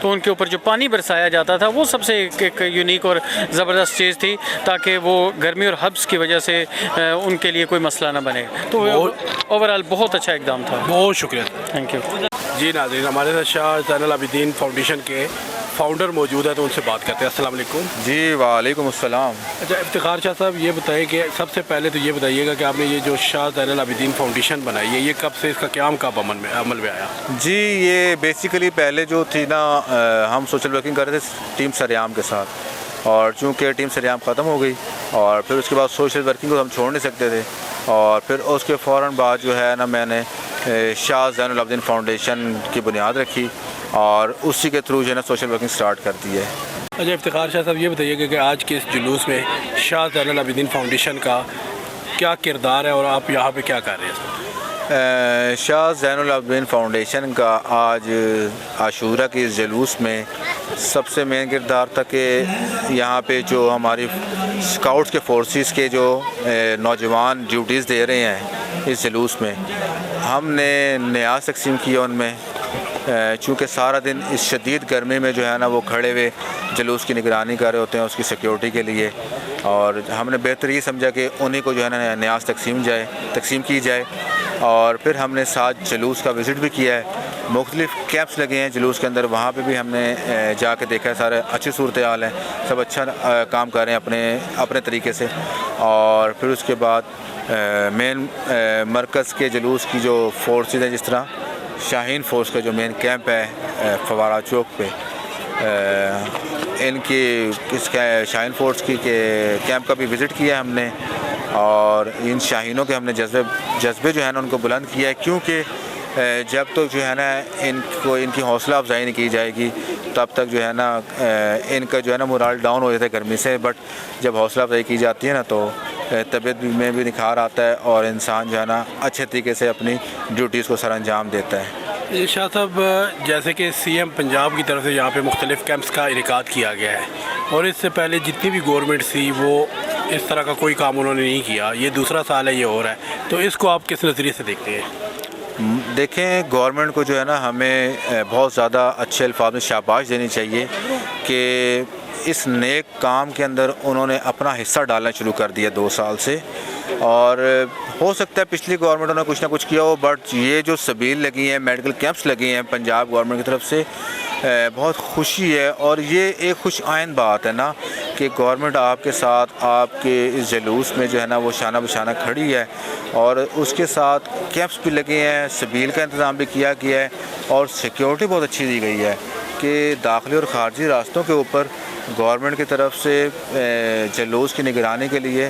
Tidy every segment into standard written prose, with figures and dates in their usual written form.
تو ان کے اوپر جو پانی برسایا جاتا تھا وہ سب سے ایک یونیک اور زبردست چیز تھی، تاکہ وہ گرمی اور حبس کی وجہ سے ان کے لیے کوئی مسئلہ نہ بنے. تو اوورآل بہت اچھا اقدام تھا. بہت شکریہ. Thank you. جی ناظرین، ہمارے ساتھ شاہ زین العابدین فاؤنڈیشن کے فاؤنڈر موجود ہے، تو ان سے بات کرتے ہیں. السلام علیکم. جی وعلیکم السلام. اچھا افتخار شاہ صاحب، یہ بتائیں کہ سب سے پہلے تو یہ بتائیے گا کہ آپ نے یہ جو شاہ زین العابدین فاؤنڈیشن بنائی ہے، یہ کب سے اس کا قیام کب عمل میں آیا؟ جی یہ بیسیکلی پہلے جو تھی نا، ہم سوشل ورکنگ کر رہے تھے ٹیم سریام کے ساتھ، اور چونکہ ٹیم سریام ختم ہو گئی اور پھر اس کے بعد سوشل ورکنگ کو ہم چھوڑ نہیں سکتے تھے، اور پھر اس کے فوراً بعد جو ہے نا میں نے شاہ زین العابدین فاؤنڈیشن کی بنیاد رکھی اور اسی کے تھرو جو ہے نا سوشل ورکنگ سٹارٹ کر دی ہے. اچھا افتخار شاہ صاحب، یہ بتائیے گا کہ آج کے اس جلوس میں شاہ زین العابدین فاؤنڈیشن کا کیا کردار ہے اور آپ یہاں پہ کیا کر رہے ہیں؟ شاہ زین العابدین فاؤنڈیشن کا آج عاشورہ کے اس جلوس میں سب سے مین کردار تھا کہ یہاں پہ جو ہماری اسکاؤٹس کے فورسز کے جو نوجوان ڈیوٹیز دے رہے ہیں اس جلوس میں، ہم نے نیاز تقسیم کیا ان میں، چونکہ سارا دن اس شدید گرمی میں جو ہے نا وہ کھڑے ہوئے جلوس کی نگرانی کر رہے ہوتے ہیں اس کی سیکیورٹی کے لیے، اور ہم نے بہتر یہ سمجھا کہ انہیں کو جو ہے نا نیاز تقسیم کی جائے. اور پھر ہم نے ساتھ جلوس کا وزٹ بھی کیا ہے، مختلف کیمپس لگے ہیں جلوس کے اندر، وہاں پہ بھی ہم نے جا کے دیکھا ہے، سارے اچھی صورتحال ہیں، سب اچھا کام کر رہے ہیں اپنے طریقے سے. اور پھر اس کے بعد مین مرکز کے جلوس کی جو فورسز ہیں، جس طرح شاہین فورس کا جو مین کیمپ ہے فوارہ چوک پہ، ان کی شاہین فورس کی کیمپ کا بھی وزٹ کیا ہے ہم نے، اور ان شاہینوں کے ہم نے جذبے جو ہے نا ان کو بلند کیا ہے، کیونکہ جب تک جو ہے نا ان کی حوصلہ افزائی نہیں کی جائے گی تب تک جو ہے نا ان کا جو ہے نا مورال ڈاؤن ہو جاتا ہے گرمی سے، بٹ جب حوصلہ افزائی کی جاتی ہے نا تو طبیعت میں بھی نکھار آتا ہے اور انسان جو ہے نا اچھے طریقے سے اپنی ڈیوٹیز کو سر انجام دیتا ہے. شاہ صاحب، جیسے کہ سی ایم پنجاب کی طرف سے یہاں پہ مختلف کیمپس کا انعقاد کیا گیا ہے، اور اس سے پہلے جتنی بھی گورنمنٹ تھی وہ اس طرح کا کوئی کام انہوں نے نہیں کیا. یہ دوسرا سال ہے، یہ ہو رہا ہے، تو اس کو آپ کس نظریے سے دیکھتے ہیں؟ دیکھیں، گورنمنٹ کو جو ہے نا ہمیں بہت زیادہ اچھے الفاظ میں شاباش دینی چاہیے کہ اس نیک کام کے اندر انہوں نے اپنا حصہ ڈالنا شروع کر دیا 2 سال سے. اور ہو سکتا ہے پچھلی گورنمنٹوں نے کچھ نہ کچھ کیا ہو، بٹ یہ جو سبیل لگی ہیں، میڈیکل کیمپس لگے ہیں پنجاب گورنمنٹ کی طرف سے، بہت خوشی ہے. اور یہ ایک خوش آئند بات ہے نا کہ گورنمنٹ آپ کے ساتھ آپ کے اس جلوس میں جو ہے نا وہ شانہ بشانہ کھڑی ہے، اور اس کے ساتھ کیمپس بھی لگے ہیں، سبیل کا انتظام بھی کیا گیا ہے، اور سیکیورٹی بہت اچھی دی گئی ہے کہ داخلی اور خارجی راستوں کے اوپر گورنمنٹ کی طرف سے جلوس کی نگرانی کے لیے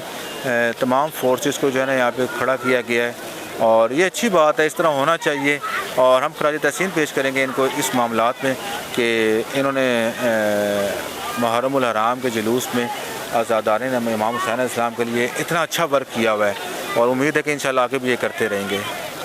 تمام فورسز کو جو ہے نا یہاں پہ کھڑا کیا گیا ہے، اور یہ اچھی بات ہے، اس طرح ہونا چاہیے. اور ہم خراج تحسین پیش کریں گے ان کو اس معاملات میں کہ انہوں نے محرم الحرام کے جلوس میں آزادارین امام حسین علیہ السلام کے لیے اتنا اچھا ورک کیا ہوا ہے، اور امید ہے کہ انشاءاللہ آگے بھی یہ کرتے رہیں گے.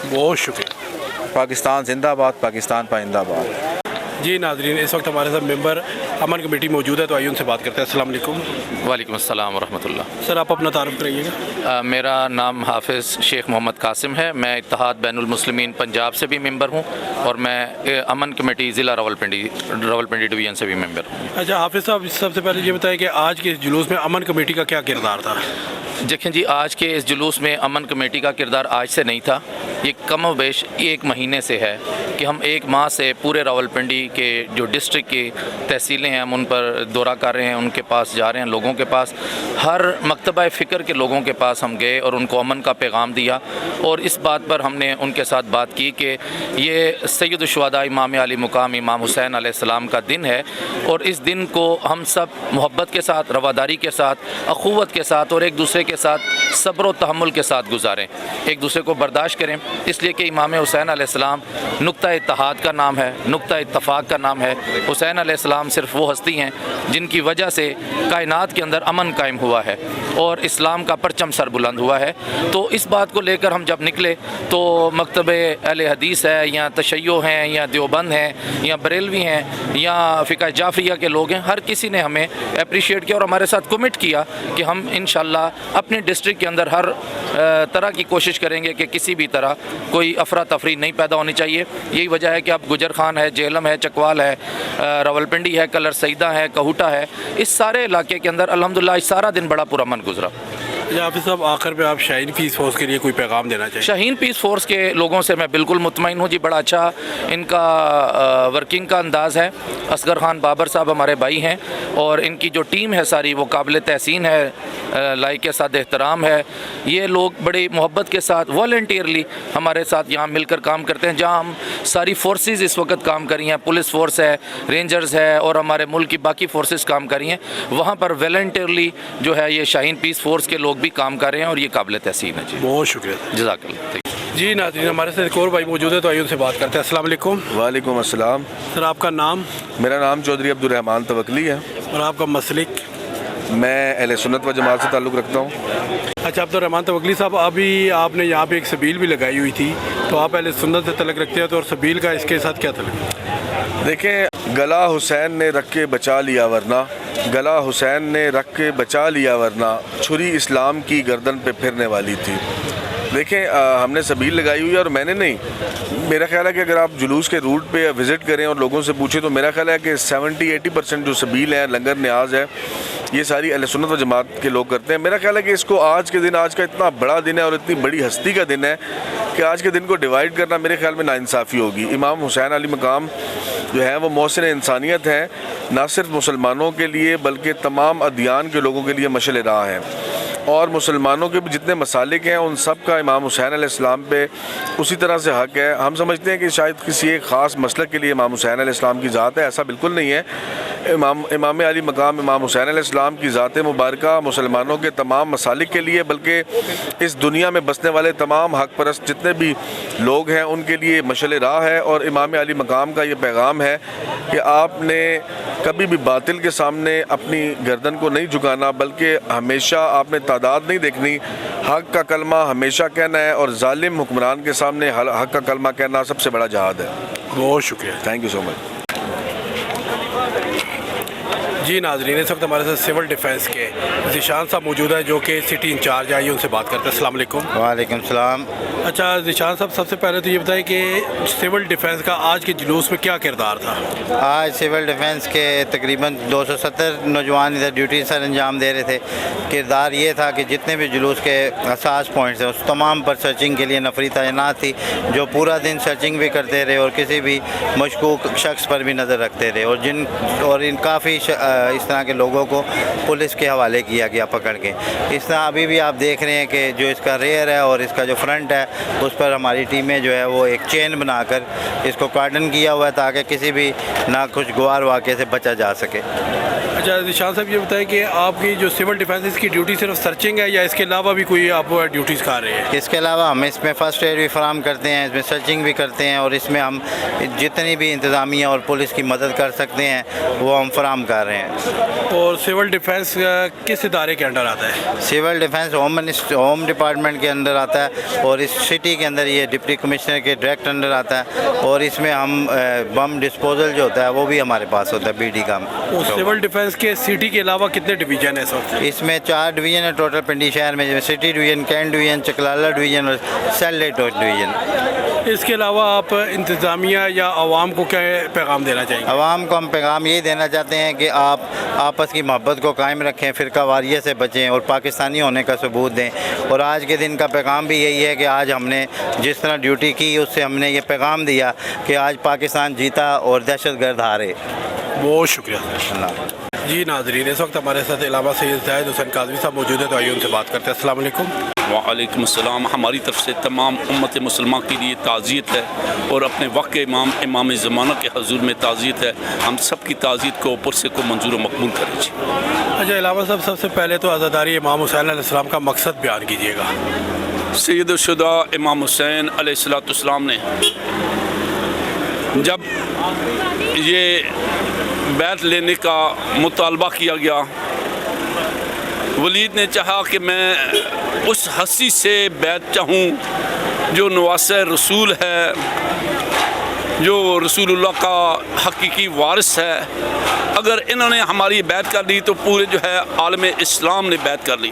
بہت شکریہ. پاکستان زندہ باد، پاکستان پائندہ باد. جی ناظرین، اس وقت ہمارے ساتھ ممبر امن کمیٹی موجود ہے، تو آئیے ان سے بات کرتے ہیں. السلام علیکم. وعلیکم السلام ورحمۃ اللہ. سر، آپ اپنا تعارف کرائیے گا. میرا نام حافظ شیخ محمد قاسم ہے. میں اتحاد بین المسلمین پنجاب سے بھی ممبر ہوں، اور میں امن کمیٹی ضلع راولپنڈی ڈویژن سے بھی ممبر ہوں. اچھا حافظ صاحب، سب سے پہلے یہ بتائیں کہ آج کے اس جلوس میں امن کمیٹی کا کیا کردار تھا؟ دیکھیں جی، آج کے اس جلوس میں امن کمیٹی کا کردار آج سے نہیں تھا، یہ کم و بیش 1 مہینے سے ہے کہ ہم 1 ماہ سے پورے راولپنڈی کے جو ڈسٹرکٹ کی تحصیلیں ہیں ہم ان پر دورہ کر رہے ہیں، ان کے پاس جا رہے ہیں، لوگوں کے پاس، ہر مکتبہ فکر کے لوگوں کے پاس ہم گئے اور ان کو امن کا پیغام دیا. اور اس بات پر ہم نے ان کے ساتھ بات کی کہ یہ سید الشہداء امام علی مقام امام حسین علیہ السلام کا دن ہے، اور اس دن کو ہم سب محبت کے ساتھ، رواداری کے ساتھ، اخوت کے ساتھ اور ایک دوسرے کے ساتھ صبر و تحمل کے ساتھ گزاریں، ایک دوسرے کو برداشت کریں، اس لیے کہ امام حسین علیہ السلام نقطہ اتحاد کا نام ہے، نقطہ اتفاق کا نام ہے. حسین علیہ السلام صرف وہ ہستی ہیں جن کی وجہ سے کائنات کے اندر امن قائم ہوا ہے اور اسلام کا پرچم سر بلند ہوا ہے. تو اس بات کو لے کر ہم جب نکلے تو مکتب اہل حدیث ہے یا تشیع ہیں یا دیوبند ہیں یا بریلوی ہیں یا فقہ جعفریہ کے لوگ ہیں، ہر کسی نے ہمیں اپریشیٹ کیا اور ہمارے ساتھ کمٹ کیا کہ ہم انشاءاللہ اپنے ڈسٹرکٹ کے کے اندر ہر طرح کی کوشش کریں گے کہ کسی بھی طرح کوئی افراتفری نہیں پیدا ہونی چاہیے. یہی وجہ ہے کہ اب گجر خان ہے, جہلم ہے, چکوال ہے, راولپنڈی ہے, کلر سیدہ ہے, کہوٹا ہے, اس سارے علاقے کے اندر الحمدللہ اس سارا دن بڑا پرامن گزرا. حافظ صاحب, آخر میں آپ شاہین پیس فورس کے لیے کوئی پیغام دینا چاہیے؟ شاہین پیس فورس کے لوگوں سے میں بالکل مطمئن ہوں جی. بڑا اچھا ان کا ورکنگ کا انداز ہے. اصغر خان بابر صاحب ہمارے بھائی ہیں اور ان کی جو ٹیم ہے ساری وہ قابل تحسین ہے, لائق کے ساتھ احترام ہے. یہ لوگ بڑی محبت کے ساتھ والنٹیئرلی ہمارے ساتھ یہاں مل کر کام کرتے ہیں. جہاں ہم ساری فورسز اس وقت کام کر رہی ہیں, پولیس فورس ہے, رینجرز ہے اور ہمارے ملک کی باقی فورسز کام کر رہی ہیں, وہاں پر والنٹیئرلی جو ہے یہ شاہین پیس فورس کے لوگ بھی کام کر رہے ہیں اور یہ قابل تحسین ہے جی. بہت شکریہ, جزاک اللہ. جی ناظرین, ہمارے ساتھ ایک اور بھائی موجود ہے تو آئیے ان سے بات کرتے ہیں. السلام علیکم. وعلیکم السلام. سر, آپ کا نام؟ میرا نام چودھری عبدالرحمان توکلی ہے. اور آپ کا مسلک؟ میں اہل سنت و جماعت سے تعلق رکھتا ہوں. اچھا عبدالرحمان توکلی صاحب, ابھی آپ نے یہاں پہ ایک سبیل بھی لگائی ہوئی تھی, تو آپ اہل سنت سے تعلق رکھتے ہیں, تو اور سبیل کا اس کے ساتھ کیا تعلق ہے؟ دیکھیں, گلا حسین نے رکھ کے بچا لیا ورنہ, گلا حسین نے رکھ کے بچا لیا ورنہ, چھری اسلام کی گردن پہ پھرنے والی تھی. دیکھیں, ہم نے سبیل لگائی ہوئی ہے اور میں نے نہیں. میرا خیال ہے کہ اگر آپ جلوس کے روٹ پہ وزٹ کریں اور لوگوں سے پوچھیں تو میرا خیال ہے کہ 70-80% جو سبیل ہے, لنگر نیاز ہے, یہ ساری اہل سنت و جماعت کے لوگ کرتے ہیں. میرا خیال ہے کہ اس کو آج کے دن, آج کا اتنا بڑا دن ہے اور اتنی بڑی ہستی کا دن ہے کہ آج کے دن کو ڈیوائیڈ کرنا میرے خیال میں ناانصافی ہوگی. امام حسین علی مقام جو ہے وہ محسن انسانیت ہیں, نہ صرف مسلمانوں کے لیے بلکہ تمام ادیان کے لوگوں کے لیے مشعل راہ ہیں. اور مسلمانوں کے بھی جتنے مسالک ہیں ان سب کا امام حسین علیہ السلام پہ اسی طرح سے حق ہے. ہم سمجھتے ہیں کہ شاید کسی ایک خاص مسلک کے لیے امام حسین علیہ السلام کی ذات ہے, ایسا بالکل نہیں ہے. امام علی مقام امام حسین علیہ السلام کی ذات مبارکہ مسلمانوں کے تمام مسالک کے لیے بلکہ اس دنیا میں بسنے والے تمام حق پرست جتنے بھی لوگ ہیں ان کے لیے مشعل راہ ہے. اور امام علی مقام کا یہ پیغام ہے کہ آپ نے کبھی بھی باطل کے سامنے اپنی گردن کو نہیں جھکانا, بلکہ ہمیشہ آپ نے تعداد نہیں دیکھنی, حق کا کلمہ ہمیشہ کہنا ہے, اور ظالم حکمران کے سامنے حق کا کلمہ کہنا سب سے بڑا جہاد ہے. بہت شکریہ, تھینک یو سو مچ. جی ناظرین, اس وقت ہمارے ساتھ سول ڈیفینس کے ذیشان صاحب موجود ہیں جو کہ سٹی انچارج ہیں, آئیے ان سے بات کرتے ہیں. السلام علیکم. وعلیکم السلام. اچھا ذیشان صاحب, سب سے پہلے تو یہ بتائیں کہ سول ڈیفینس کا آج کے جلوس میں کیا کردار تھا؟ آج سول ڈیفینس کے تقریباً 270 نوجوان ادھر ڈیوٹی سر انجام دے رہے تھے. کردار یہ تھا کہ جتنے بھی جلوس کے حساس پوائنٹس ہیں اس تمام پر سرچنگ کے لیے نفری تعینات تھی, جو پورا دن سرچنگ بھی کرتے رہے اور کسی بھی مشکوک شخص پر بھی نظر رکھتے رہے. اور ان کافی اس طرح کے لوگوں کو پولیس کے حوالے کیا گیا پکڑ کے. اس طرح ابھی بھی آپ دیکھ رہے ہیں کہ جو اس کا ریئر ہے اور اس کا جو فرنٹ ہے اس پر ہماری ٹیمیں جو ہے وہ ایک چین بنا کر اس کو کارڈن کیا ہوا ہے تاکہ کسی بھی ناخوشگوار واقعے سے بچا جا سکے. اچھا ذیشان صاحب, یہ بتائیں کہ آپ کی جو سول ڈیفینس کی ڈیوٹی صرف سرچنگ ہے یا اس کے علاوہ بھی کوئی آپ ڈیوٹیز کر رہے ہیں؟ اس کے علاوہ ہم اس میں فرسٹ ایڈ بھی فراہم کرتے ہیں, اس میں سرچنگ بھی کرتے ہیں, اور اس میں ہم جتنی بھی انتظامیہ اور پولیس کی مدد کر سکتے ہیں وہ ہم فراہم کر رہے ہیں. اور سول ڈیفینس کس ادارے کے انڈر آتا ہے؟ سول ڈیفینس ہوم ڈپارٹمنٹ کے اندر آتا ہے, اور اس سٹی کے اندر یہ ڈپٹی کمشنر کے ڈائریکٹ انڈر آتا ہے, اور اس میں ہم بم ڈسپوزل جو ہوتا ہے وہ بھی ہمارے پاس ہوتا ہے, بی ڈی کا. سول ڈیفینس کے سٹی کے علاوہ کتنے ڈویژن ہیں اس وقت؟ اس میں 4 ڈویژن ہے ٹوٹل پنڈی شہر میں, city division, cantt division, Chaklala division اور سیلیٹ ڈویژن. اس کے علاوہ آپ انتظامیہ یا عوام کو کیا پیغام دینا چاہیں گے؟ عوام کو ہم پیغام یہی دینا چاہتے ہیں کہ آپ آپس کی محبت کو قائم رکھیں, فرقہ واریت سے بچیں اور پاکستانی ہونے کا ثبوت دیں. اور آج کے دن کا پیغام بھی یہی ہے کہ آج ہم نے جس طرح ڈیوٹی کی اس سے ہم نے یہ پیغام دیا کہ آج پاکستان جیتا اور دہشت گرد ہارے. بہت شکریہ. اللہ. جی ناظرین, اس وقت ہمارے ساتھ علامہ سید زاہد حسین قاضوی صاحب موجود ہیں تو آئیے ان سے بات کرتے ہیں. السلام علیکم. وعلیکم السلام. ہماری طرف سے تمام امت مسلمہ کے لیے تعزیت ہے اور اپنے وقت کے امام زمانہ کے حضور میں تعزیت ہے. ہم سب کی تعزیت کو اوپر سے کو منظور و مقبول کریں. جی اچھا علامہ صاحب, سب سے پہلے تو عزاداری امام حسین علیہ السلام کا مقصد بیان کیجیے گا. سید الشہداء امام حسین علیہ السلام نے جب یہ بیعت لینے کا مطالبہ کیا گیا, ولید نے چاہا کہ میں اس ہستی سے بیعت چاہوں جو نواسہ رسول ہے, جو رسول اللہ کا حقیقی وارث ہے. اگر انہوں نے ہماری بیعت کر لی تو پورے جو ہے عالم اسلام نے بیعت کر لی.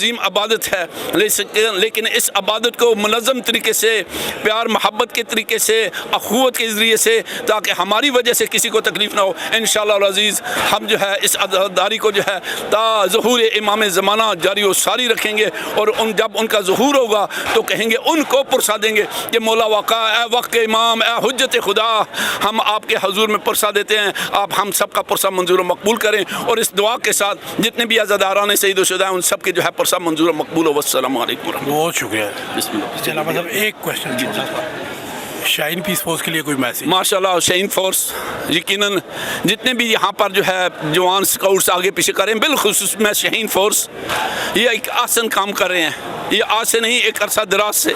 عظیم عبادت ہے، لیکن اس عبادت کو منظم طریقے سے، پیار محبت کے طریقے سے، اخوت کے ذریعے سے، تاکہ ہماری وجہ سے کسی کو تکلیف نہ ہو، انشاءاللہ العزیز ہم جو ہے اس عزاداری کو جو ہے تا ظہور امام زمانہ جاری و ساری رکھیں گے، اور جب ان کا ظہور ہوگا تو کہیں گے، ان کو پرسا دیں گے کہ مولا واقع اے وقت کے امام، اے حجت خدا، ہم آپ کے حضور میں پرسا دیتے ہیں، آپ ہم سب کا پرسا منظور و مقبول کریں، اور اس دعا کے ساتھ جتنے بھی عزاداران سعید و شہداء ہیں ان سب کے جو ہے پرسا منظور و مقبول ہو۔ والسلام علیکم ورحمۃ اللہ۔ بہت شکریہ۔ بسم اللہ۔ چلا مطلب ایک کوشچن چھوٹا سا، شاہین پیس فورس کے لیے کوئی میسیج؟ ماشاءاللہ شاہین فورس یقیناً جتنے بھی یہاں پر جو ہے جوان اسکاؤٹس آگے پیچھے کر رہے ہیں، بالخصوص میں شاہین فورس، یہ ایک آسن کام کر رہے ہیں، یہ آج سے نہیں، ایک عرصہ دراز سے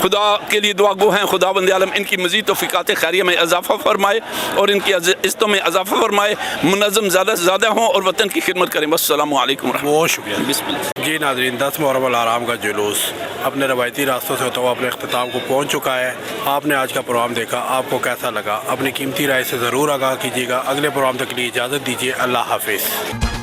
خدا کے لیے دعا گو ہیں، خدا بند عالم ان کی مزید توفیقات خیریہ میں اضافہ فرمائے اور ان کی عزتوں میں اضافہ فرمائے، منظم زیادہ سے زیادہ ہوں اور وطن کی خدمت کریں۔ السلام علیکم ورحمۃ بہت شکریہ۔ بسم اللہ۔ جی ناظرین، 10 محرم الحرام کا جلوس اپنے روایتی راستوں سے ہوتا ہوا اپنے اختتام کو پہنچ چکا ہے۔ آپ نے آج کا پروگرام دیکھا، آپ کو کیسا لگا؟ اپنی قیمتی رائے سے ضرور آگاہ کیجیے گا۔ اگلے پروگرام تک کے لیے اجازت دیجیے، اللہ حافظ۔